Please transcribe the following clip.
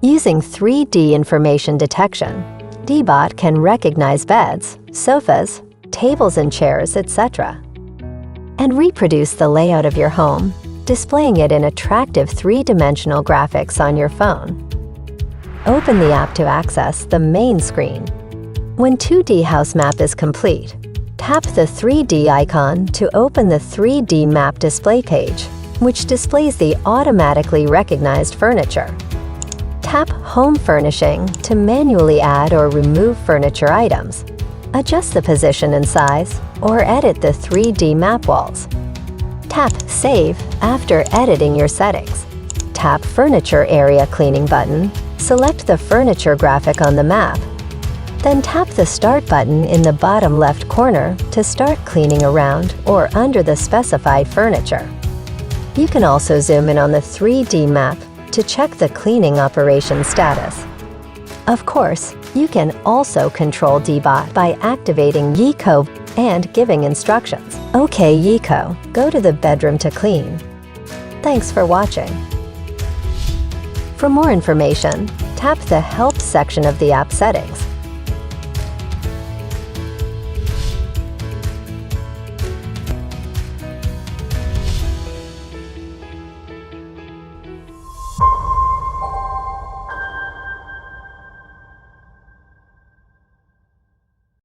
Using 3D information detection, DEEBOT can recognize beds, sofas, tables and chairs, etc., and reproduce the layout of your home, displaying it in attractive three-dimensional graphics on your phone. Open the app to access the main screen. When 2D house map is complete, tap the 3D icon to open the 3D map display page, which displays the automatically recognized furniture. Tap Home Furnishing to manually add or remove furniture items, adjust the position and size, or edit the 3D map walls. Tap Save after editing your settings. Tap Furniture Area Cleaning button, select the furniture graphic on the map, then tap the Start button in the bottom left corner to start cleaning around or under the specified furniture. You can also zoom in on the 3D map to check the cleaning operation status. Of course, you can also control DEEBOT by activating YICO and giving instructions. OK YICO, go to the bedroom to clean. Thanks for watching. For more information, tap the Help section of the app settings.